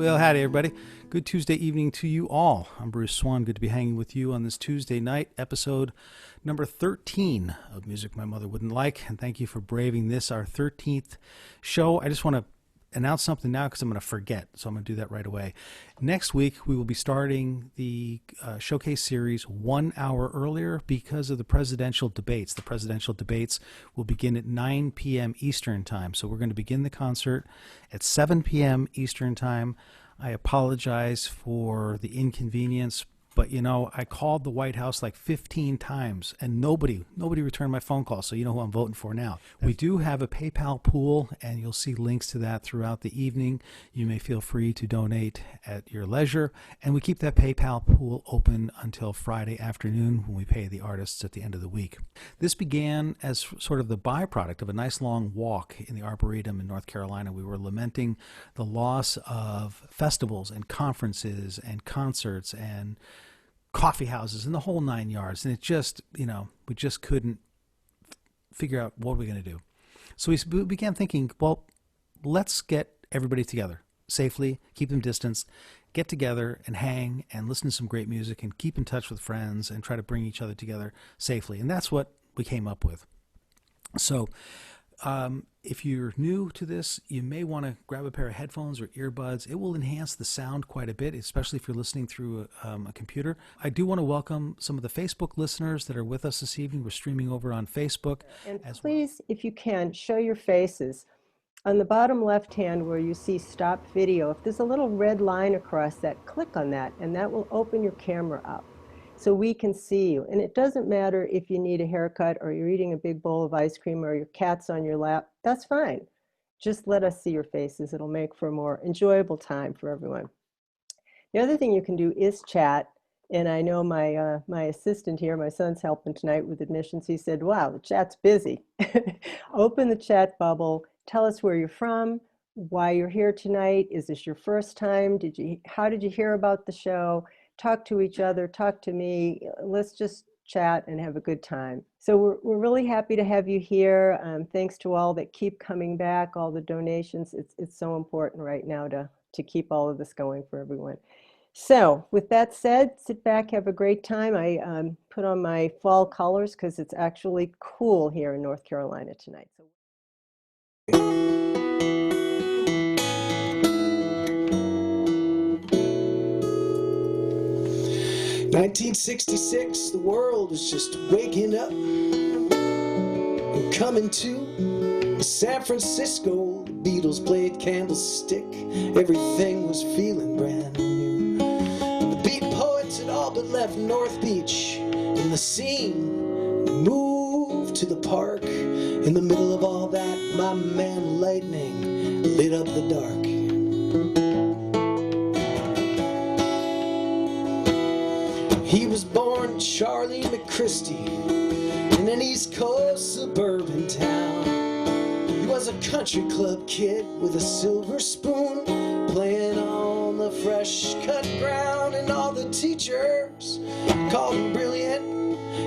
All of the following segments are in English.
Well, howdy, everybody. Good Tuesday evening to you all. I'm Bruce Swan. Good to be hanging with you on this Tuesday night, episode number 13 of Music My Mother Wouldn't Like. And thank you for braving this, our 13th show. I just want to announce something now because I'm going to forget, so I'm going to do that right away. Next week, we will be starting the showcase series 1 hour earlier because of the presidential debates. The presidential debates will begin at 9 p.m. Eastern Time. So we're going to begin the concert at 7 p.m. Eastern Time. I apologize for the inconvenience, but I called the White House like 15 times and nobody returned my phone call. So you know who I'm voting for now. We do have a PayPal pool, and you'll see links to that throughout the evening. You may feel free to donate at your leisure, and we keep that PayPal pool open until Friday afternoon when we pay the artists at the end of the week. This began as sort of the byproduct of a nice long walk in the Arboretum in North Carolina. We were lamenting the loss of festivals and conferences and concerts and coffee houses and the whole 9 yards. And it just, we just couldn't figure out what we're going to do. So we began thinking, well, let's get everybody together safely, keep them distanced, get together and hang and listen to some great music and keep in touch with friends and try to bring each other together safely. And that's what we came up with. So if you're new to this, you may want to grab a pair of headphones or earbuds. It will enhance the sound quite a bit, especially if you're listening through a computer. I do want to welcome some of the Facebook listeners that are with us this evening. We're streaming over on Facebook. And please, if you can, show your faces. On the bottom left hand where you see stop video, if there's a little red line across that, click on that, and that will open your camera up so we can see you. And it doesn't matter if you need a haircut or you're eating a big bowl of ice cream or your cat's on your lap. That's fine. Just let us see your faces. It'll make for a more enjoyable time for everyone. The other thing you can do is chat. And I know my assistant here, my son's helping tonight with admissions. He said, wow, the chat's busy. Open the chat bubble. Tell us where you're from, why you're here tonight. Is this your first time? How did you hear about the show? Talk to each other, talk to me. Let's just chat and have a good time. So we're really happy to have you here. Thanks to all that keep coming back, all the donations. It's so important right now to keep all of this going for everyone. So with that said, sit back, have a great time. I put on my fall colors because it's actually cool here in North Carolina tonight. 1966, the world was just waking up and coming to San Francisco. The Beatles played Candlestick, everything was feeling brand new. The beat poets had all but left North Beach, and the scene moved to the park. In the middle of all that, my man Lightning lit up the dark. He was born Charlie McChristie in an East Coast suburban town. He was a country club kid with a silver spoon, playing on the fresh cut ground. And all the teachers called him brilliant,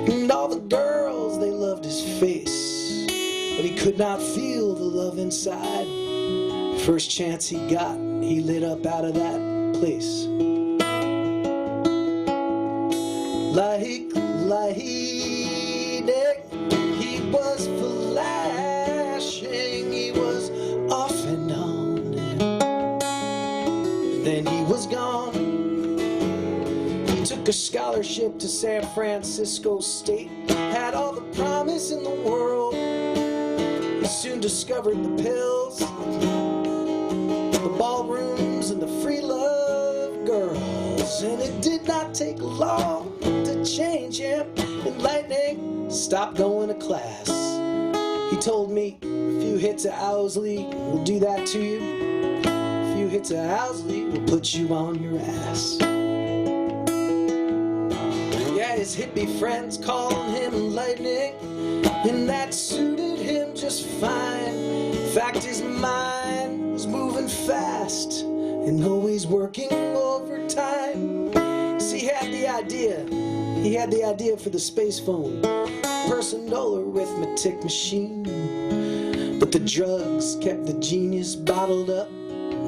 and all the girls, they loved his face. But he could not feel the love inside. First chance he got, he lit up out of that place. Like lightning, he was flashing, he was off and on, and then he was gone. He took a scholarship to San Francisco State, had all the promise in the world. He soon discovered the pills, the ballrooms, and the free love girls, and it did not take long to change him. And Lightning stopped going to class. He told me, a few hits of Owsley will do that to you. A few hits of Owsley will put you on your ass. Yeah, his hippie friends calling him Lightning, and that suited him just fine. In fact, his mind was moving fast and always working overtime. So he had the idea for the space phone, personal arithmetic machine. But the drugs kept the genius bottled up,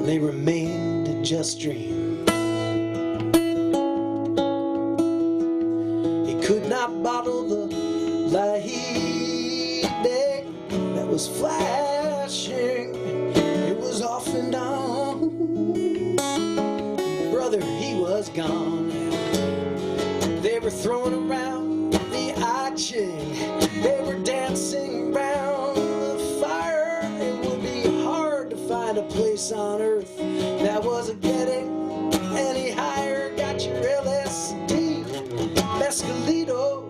they remained a just dream. He could not bottle the lightning that was flashing. It was off and on. Brother, he was gone. They were throwing around the I-Ching. They were dancing around the fire. It would be hard to find a place on earth that wasn't getting any higher. Got your LSD, Mescalito.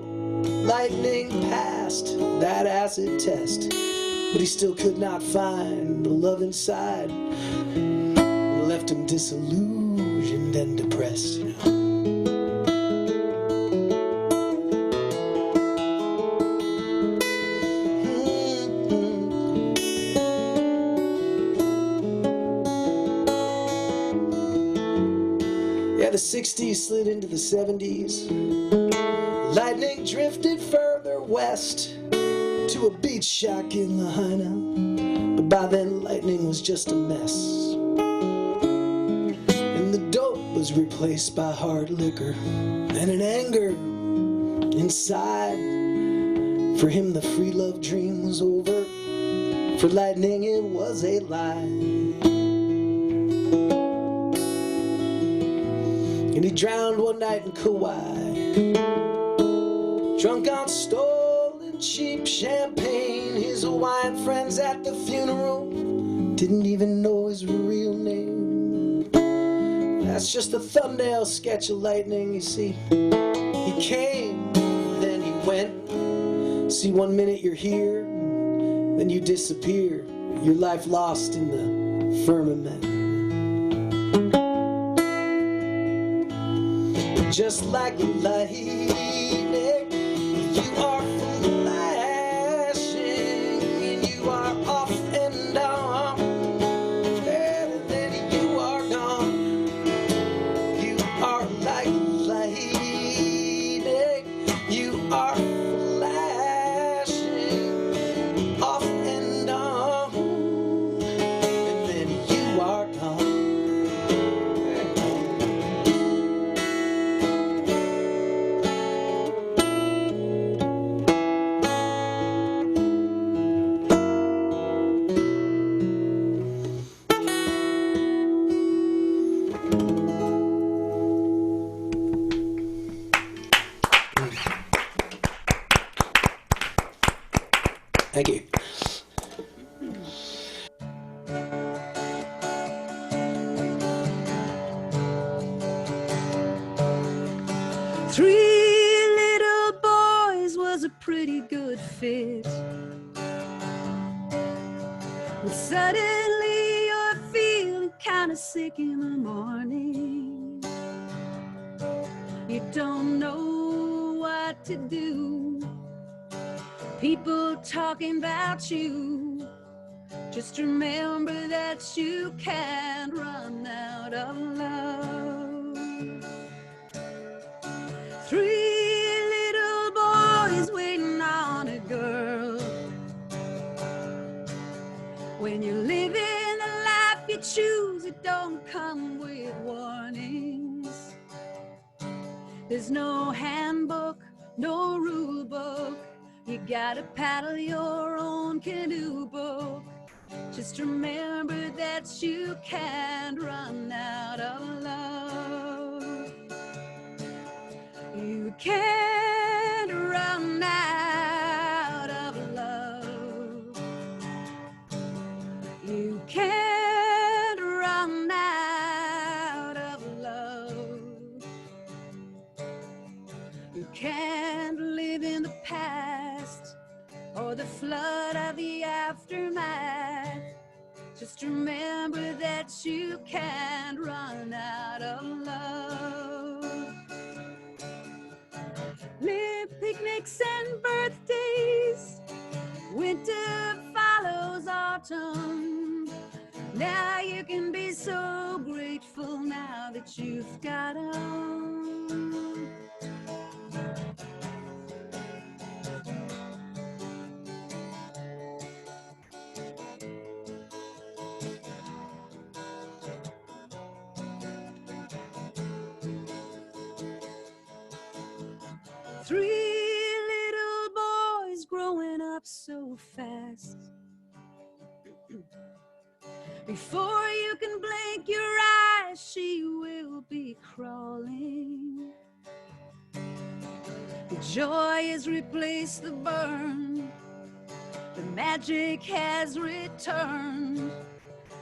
Lightning passed that acid test, but he still could not find the love inside. It left him disillusioned and depressed. Yeah, the 60s slid into the 70s. Lightning drifted further west to a beach shack in Lahaina, but by then lightning was just a mess, and the dope was replaced by hard liquor and an anger inside. For him the free love dream was over. For lightning it was a lie. And he drowned one night in Kauai, drunk on stolen cheap champagne. His Hawaiian friends at the funeral didn't even know his real name. That's just a thumbnail sketch of lightning, you see. He came, then he went. See, one minute you're here, then you disappear. Your life lost in the firmament. Just like lightning, you are flashing, and you are off and on, and then you are gone. You are like lightning, you are flashing, off and on, and then you are gone. Thank you. Three little boys was a pretty good fit. But suddenly you're feeling kind of sick in the morning. You don't know what to do. People talking about you. Just remember that you can't run out of love. Three little boys waiting on a girl. When you're living the life you choose, it don't come with warnings. There's no handbook, no rule book. You gotta paddle your own canoe book. Just remember that you can't run out of love. You can't run out of love. You can't run out of love. You can't live in the past or the flood of the aftermath. Just remember that you can't run out of love. Live picnics and birthdays. Winter follows autumn. Now you can be so grateful now that you've got 'em. Three little boys growing up so fast. Before you can blink your eyes, she will be crawling. The joy has replaced the burn. The magic has returned.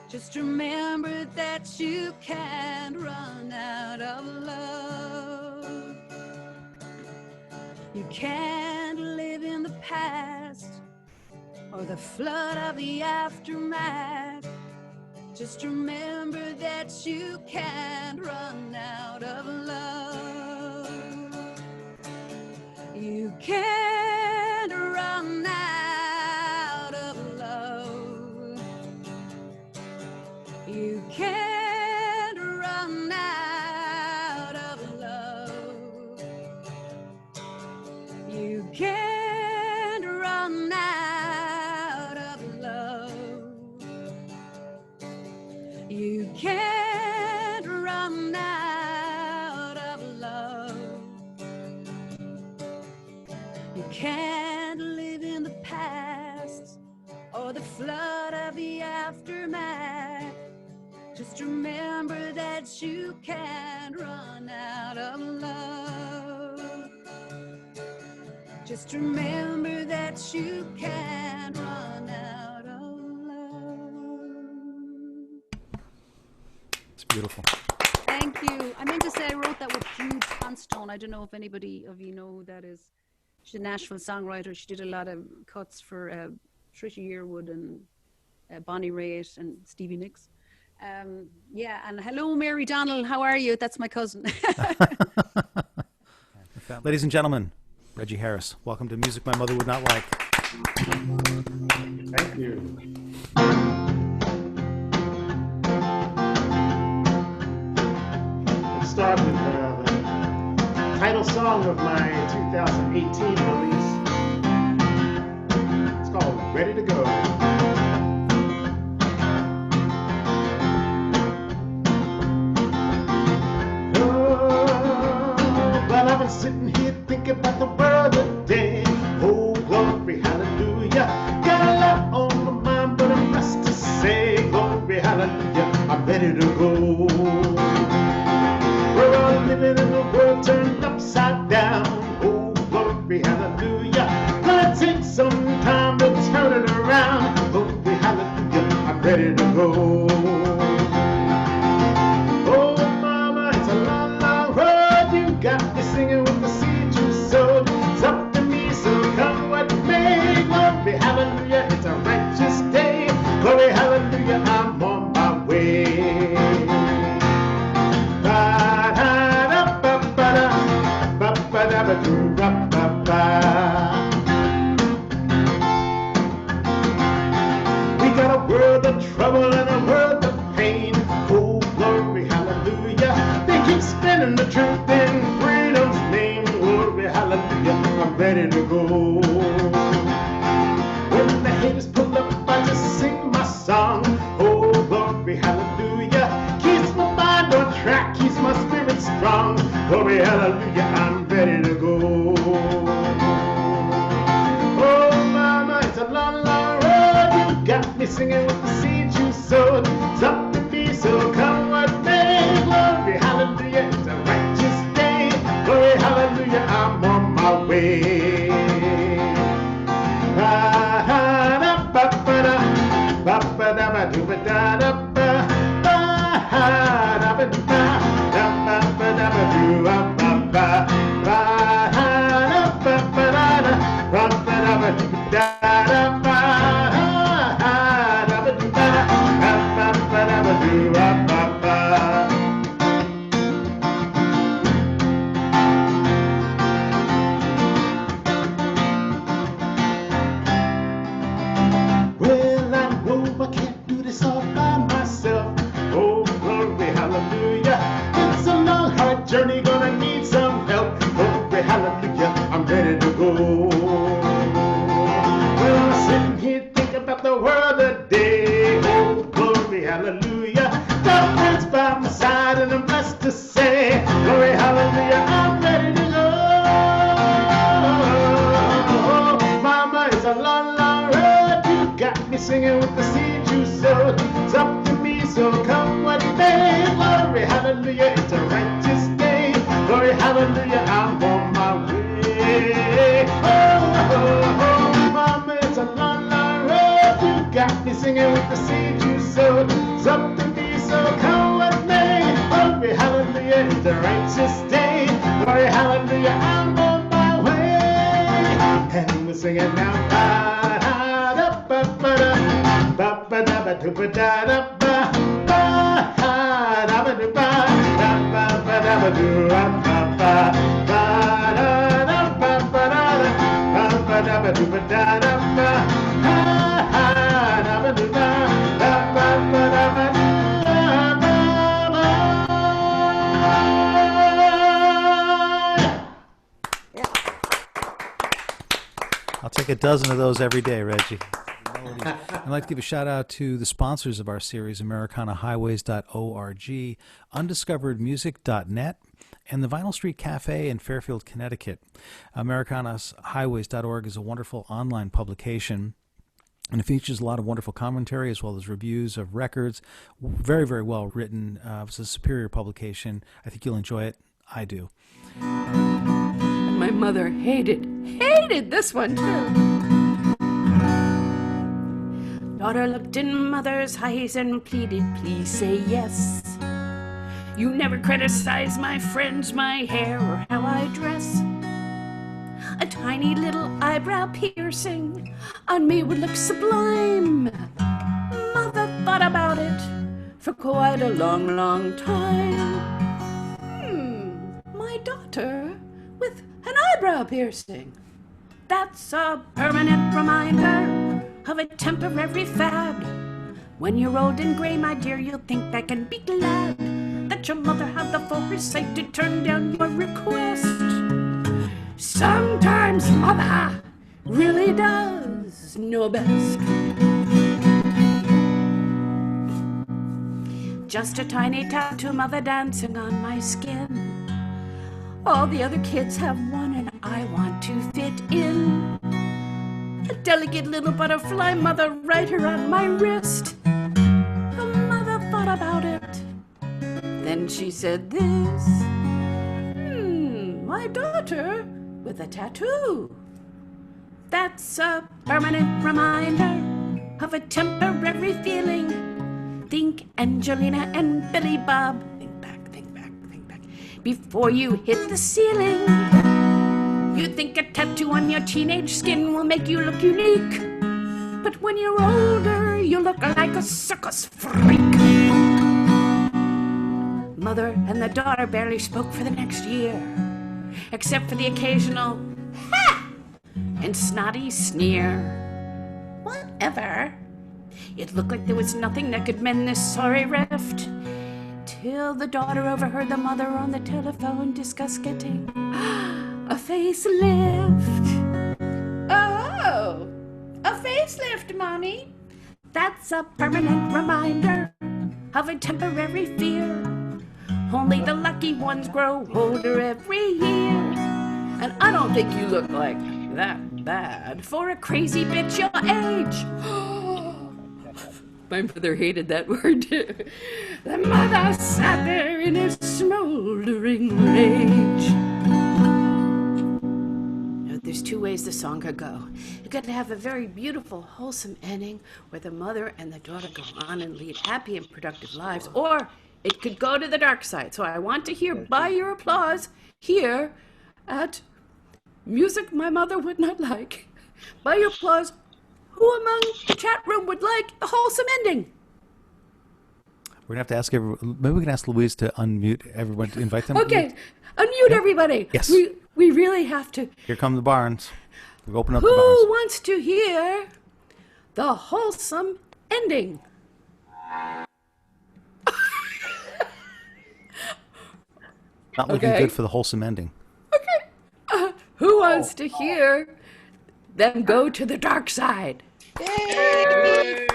Just remember that you can't run out of love. You can't live in the past or the flood of the aftermath. Just remember that you can't run out of love. You can't run out of love. You can't run out of love. You can't run out of love. You can't run out of love. You can't live in the past or the flood of the aftermath. Just remember that you can't run out of love. Just remember that you can't run out of love. It's beautiful. Thank you. I meant to say I wrote that with Jude Constone. I don't know if anybody of you know who that is. She's a Nashville songwriter. She did a lot of cuts for Trisha Yearwood and Bonnie Raitt and Stevie Nicks. Yeah, and hello, Mary Donnell. How are you? That's my cousin. Ladies and gentlemen, Reggie Harris. Welcome to Music My Mother Would Not Like. Thank you. Let's start with the title song of my 2018 release. It's called Ready to Go. Well, I've been sitting here thinking about the world today. Oh, glory, hallelujah. Got a lot on my mind, but I'm just to say, glory, hallelujah. I'm ready to go. We're all living in a world turned upside down. Oh, glory, hallelujah. Gonna take some time to turn it around. Glory, hallelujah. I'm ready to go. Oh, mama, it's a long, long road. You got me singing with the seed you sowed. It's up to me, so come what may. Glory, hallelujah. It's a righteous day. Glory, hallelujah. I'm on my way. We got a world of trouble and a world of pain. Oh, glory, hallelujah. They keep spinning the truth in freedom's name. Glory, hallelujah. I'm ready to go. When the haters pull up, I just sing my song. Oh, glory, hallelujah. Keeps my mind on track, keeps my spirit strong. Glory, hallelujah. I'm ready to go. Oh, mama, it's a long, long road. You got me singing with the seed you sowed. It's up to me, so come what may. Glory, hallelujah. It's a righteous day. Glory, hallelujah. I'm on my way. Well, I know I can't do this all by myself. Oh, glory, hallelujah. It's a long, hard journey, gonna need some help. Glory, hallelujah, I'm ready to go. Well, I'm sitting here thinking about the world today. Oh, glory, hallelujah. Got friends by my side and I'm blessed to say, glory, hallelujah, I'm ready to go. singing with the seed you sowed. It's up to me, so come what may. Glory, hallelujah, it's a righteous day. Glory, hallelujah, I'm on my way. Oh, mama, it's a long, long road. You got me singing with the seed you sowed. It's up to me, so come what may. Glory, hallelujah, it's a righteous day. Glory, hallelujah, I'm on my way. And we're singing now. I'll take a dozen of those every day, Reggie. I'd like to give a shout out to the sponsors of our series, AmericanaHighways.org, UndiscoveredMusic.net, and the Vinyl Street Cafe in Fairfield, Connecticut. AmericanaHighways.org is a wonderful online publication, and it features a lot of wonderful commentary as well as reviews of records. Very, very well written. It's a superior publication. I think you'll enjoy it. I do. My mother hated this one too. Daughter looked in mother's eyes and pleaded, please say yes. You never criticize my friends, my hair, or how I dress. A tiny little eyebrow piercing on me would look sublime. Mother thought about it for quite a long, long time. My daughter with an eyebrow piercing. That's a permanent reminder of a temporary fad. When you're old and gray, my dear, you'll think I can be glad that your mother had the foresight to turn down your request. Sometimes mother really does know best. Just a tiny tattoo, mother dancing on my skin. All the other kids have one and I want to fit in. A delicate little butterfly, mother, right here on my wrist. The mother thought about it. Then she said this. My daughter with a tattoo. That's a permanent reminder of a temporary feeling. Think Angelina and Billy Bob. Think back, think back, think back. Before you hit the ceiling. You think a tattoo on your teenage skin will make you look unique. But when you're older, you look like a circus freak. Mother and the daughter barely spoke for the next year, except for the occasional ha and snotty sneer. Whatever. It looked like there was nothing that could mend this sorry rift, till the daughter overheard the mother on the telephone discuss getting a facelift. Oh, a facelift, Mommy. That's a permanent reminder of a temporary fear. Only the lucky ones grow older every year. And I don't think you look like that bad for a crazy bitch your age. My mother hated that word too. The mother sat there in a smoldering rage. There's two ways the song could go. It could have a very beautiful, wholesome ending where the mother and the daughter go on and lead happy and productive lives, or it could go to the dark side. So I want to hear, by your applause, here at Music My Mother Would Not Like, by your applause, who among the chat room would like the wholesome ending? We're going to have to ask everyone. Maybe we can ask Louise to unmute everyone, to invite them. Okay, unmute everybody. Yes. We really have to. Here come the barns. We open up Who the barns. wants to hear the wholesome ending? Not looking good for the wholesome ending. Okay. Who wants to hear them go to the dark side? Yay!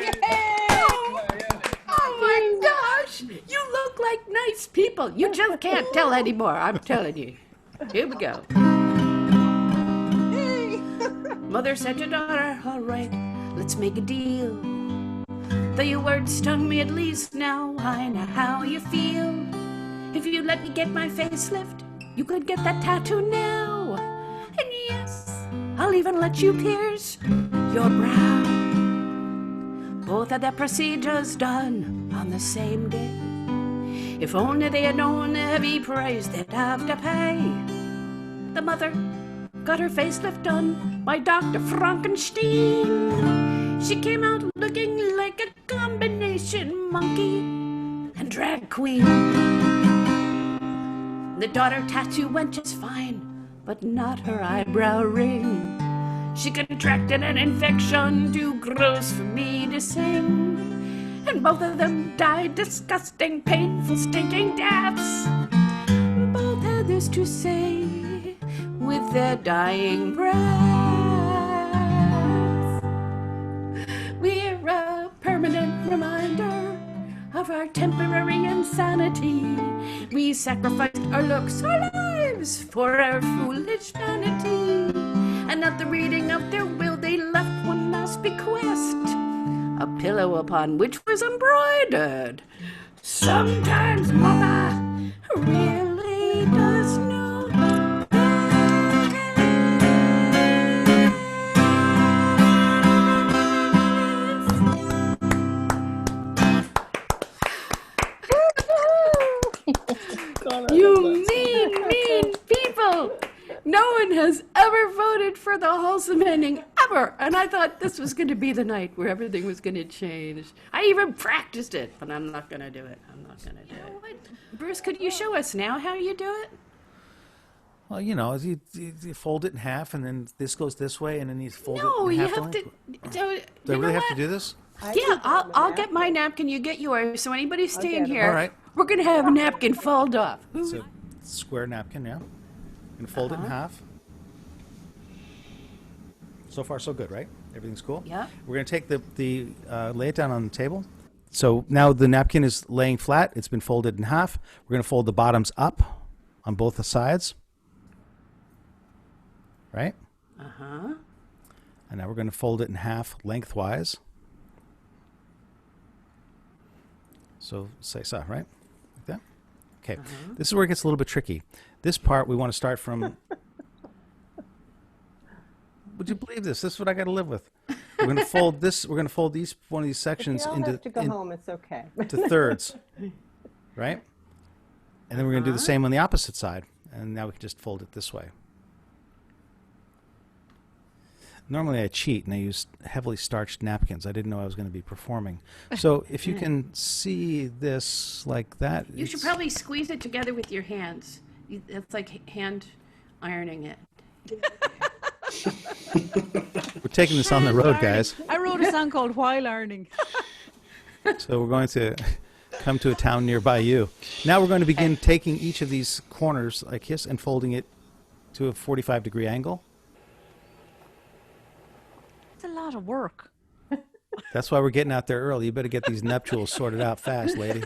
Oh my gosh! You look like nice people. You just can't tell anymore. I'm telling you. Here we go. Mother said to daughter, all right, let's make a deal. Though your words stung me, at least now I know how you feel. If you let me get my facelift, you could get that tattoo now. And yes, I'll even let you pierce your brow. Both of their procedures done on the same day. If only they had known the heavy price they'd have to pay. The mother got her facelift done by Dr. Frankenstein. She came out looking like a combination monkey and drag queen. The daughter tattoo went just fine, but not her eyebrow ring. She contracted an infection too gross for me to sing. And both of them died disgusting, painful, stinking deaths. Both had this to say with their dying breath. We're a permanent reminder of our temporary insanity. We sacrificed our looks, our lives, for our foolish vanity. And at the reading of their will, they left one last bequest, a pillow upon which was embroidered, "Sometimes Mother really does know best." You mean people! No one has ever voted for the wholesome ending, ever. And I thought this was going to be the night where everything was going to change. I even practiced it, but I'm not going to do it. I'm not going to do it. Bruce, could you show us now how you do it? Well, you fold it in half, and then this goes this way, and then you fold it in half. No, you have the to. length. Do I really have to do this? Yeah, I'll get my napkin, you get yours. So anybody staying here, All right. we're going to have a napkin fold off. It's a square napkin, yeah. And fold it in half. So far, so good, right? Everything's cool? Yeah. We're going to take lay it down on the table. So now the napkin is laying flat. It's been folded in half. We're going to fold the bottoms up on both the sides. Right? Uh-huh. And now we're going to fold it in half lengthwise. So, right? Like that? Okay. This is where it gets a little bit tricky. This part we want to start from. Would you believe this? This is what I got to live with. We're going to fold this. We're going to fold one of these sections If you all have to go home, it's okay. to thirds, right? And then we're going to do the same on the opposite side. And now we can just fold it this way. Normally I cheat and I use heavily starched napkins. I didn't know I was going to be performing. So if you can see this like that. You should probably squeeze it together with your hands. It's like hand ironing it. We're taking this on the road, guys. I wrote a song called While Ironing. So we're going to come to a town nearby you. Now we're going to begin taking each of these corners like this and folding it to a 45-degree angle. It's a lot of work. That's why we're getting out there early. You better get these nuptials sorted out fast, lady.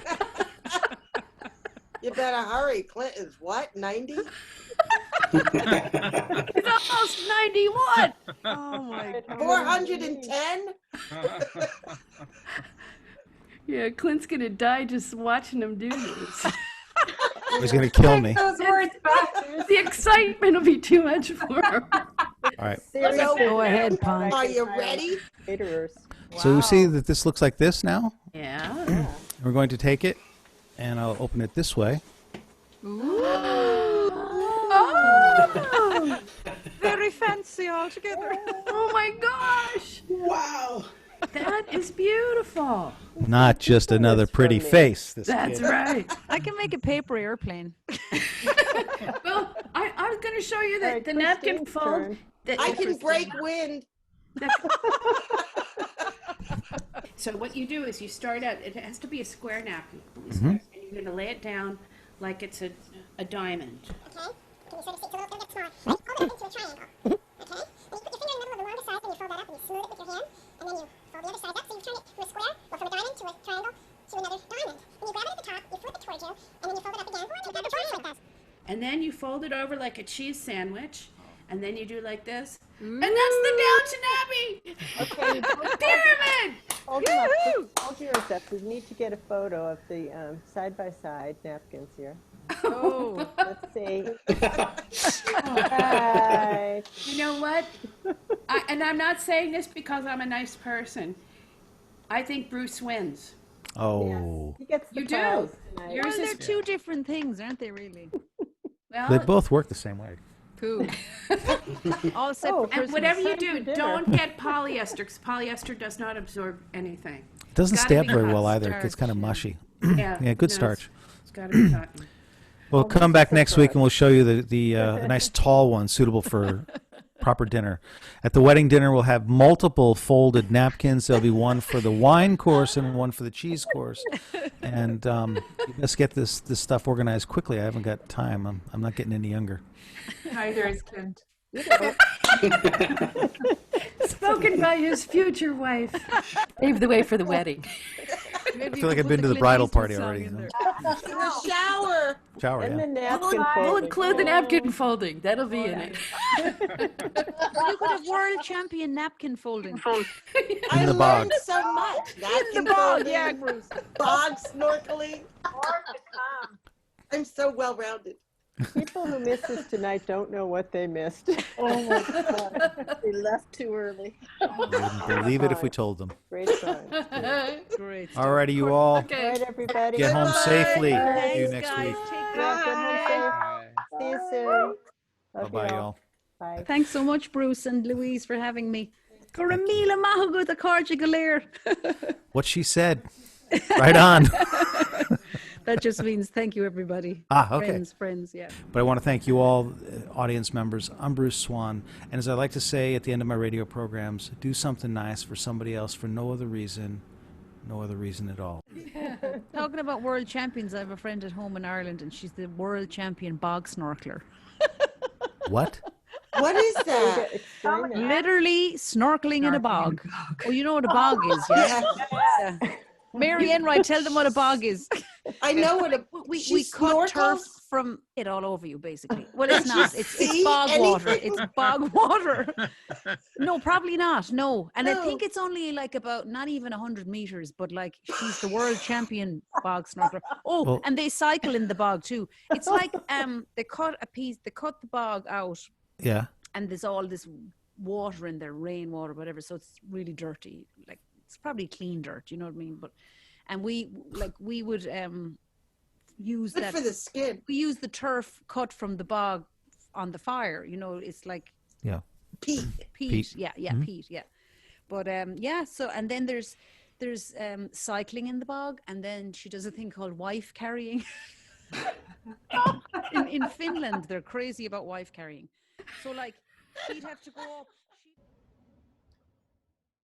You better hurry. Clint is what, 90? It's almost 91. Oh my God. 410? Yeah, Clint's going to die just watching him do this. He's going to kill me. Those words back. The excitement will be too much for him. All right. Go ahead, Pon. Are you ready? So you see that this looks like this now? Yeah. We're going to take it, and I'll open it this way. Oh, very fancy altogether. Oh my gosh. Wow. That is beautiful. Not just another pretty face. This That's kid. right. I can make a paper airplane. Well, I was going to show you All right, the napkin Christine's fold. turn. I can break wind. So what you do is you start out, it has to be a square napkin. And you're going to lay it down like it's a diamond. Okay? Can you sort of see? It's a little bit small. Right? Fold it up into a triangle. Okay? And you put your finger in the middle of the longest side, and you fold that up, and you smooth it with your hand. And then you fold the other side up, so you turn it from a square, or from a diamond to a triangle, to another diamond. And you grab it at the top, you flip it towards you, and then you fold it up again, and you grab the triangle like that. And then you fold it over like a cheese sandwich. And then you do like this. And that's the Downton Abbey pyramid. Hold them up. Hold yours up. We need to get a photo of the side-by-side napkins here. Oh, Let's see. Right. You know what? And I'm not saying this because I'm a nice person. I think Bruce wins. Oh, He gets the You do. prize tonight. Yours well, they're is two different things, aren't they? Really? they well. both work the same way. Cool. All set Oh, for And Christmas. whatever you Time do, for dinner. don't get polyester because polyester does not absorb anything. It doesn't Gotta stab be very hot well either. It gets starch, kind of yeah. mushy. Yeah. Yeah, good no, starch. It's got to be cotton. We'll Oh, come this back is a next week book. and we'll show you the nice tall one suitable for proper dinner. At the wedding dinner, we'll have multiple folded napkins. There'll be one for the wine course and one for the cheese course. And let's get this stuff organized quickly. I haven't got time. I'm not getting any younger. Neither is Clint. Spoken by his future wife. Pave the way for the wedding. I feel like I've been to the bridal party already. In the shower. Shower, And the yeah. napkin We'll folding. include the napkin folding. That'll be in it. You could have world champion napkin folding. I the bog. learned so much. In the bog, yeah, Bruce. Bog snorkeling. I'm so well-rounded. People who miss this tonight don't know what they missed. Oh my God. They left too early. Wouldn't believe it if we told them. Great fun. Great. All righty, you all. All right, everybody. Get home safely. Bye. See you Thanks, next guys. week. Take care. Yeah, get home safe. See you soon. Love Bye-bye, you all. y'all. Bye. Thanks so much, Bruce and Louise, for having me. Goramila Mahagu the Carjagalir. What she said. Right on. That just means thank you, everybody. Okay. Friends, yeah. But I want to thank you all, audience members. I'm Bruce Swan. And as I like to say at the end of my radio programs, do something nice for somebody else for no other reason at all. Talking about world champions, I have a friend at home in Ireland, and she's the world champion bog snorkeler. What? What is that? Explain that. Literally snorkeling in a bog. Oh, you know what a bog is, yeah? Yeah. Mary Enright, tell them what a bog is. I know what a We she cut turf snorkels? from it all over you, basically. Well, it's not. It's see bog water. anything? It's bog water. No, probably not. No. And I No. think it's only like about not even 100 meters, but like she's the world champion bog snorkeler. Oh, Well- and they cycle in the bog too. It's like they cut the bog out, Yeah. and there's all this water in there, rainwater, whatever. So it's really dirty. Like it's probably clean dirt, you know what I mean? And we would use Good that for the skin. we use the turf cut from the bog on the fire. You know, it's like Yeah. Peat. peat. Yeah, peat. Yeah. But yeah. So and then there's cycling in the bog, and then she does a thing called wife carrying. In Finland, they're crazy about wife carrying. So like she'd have to go up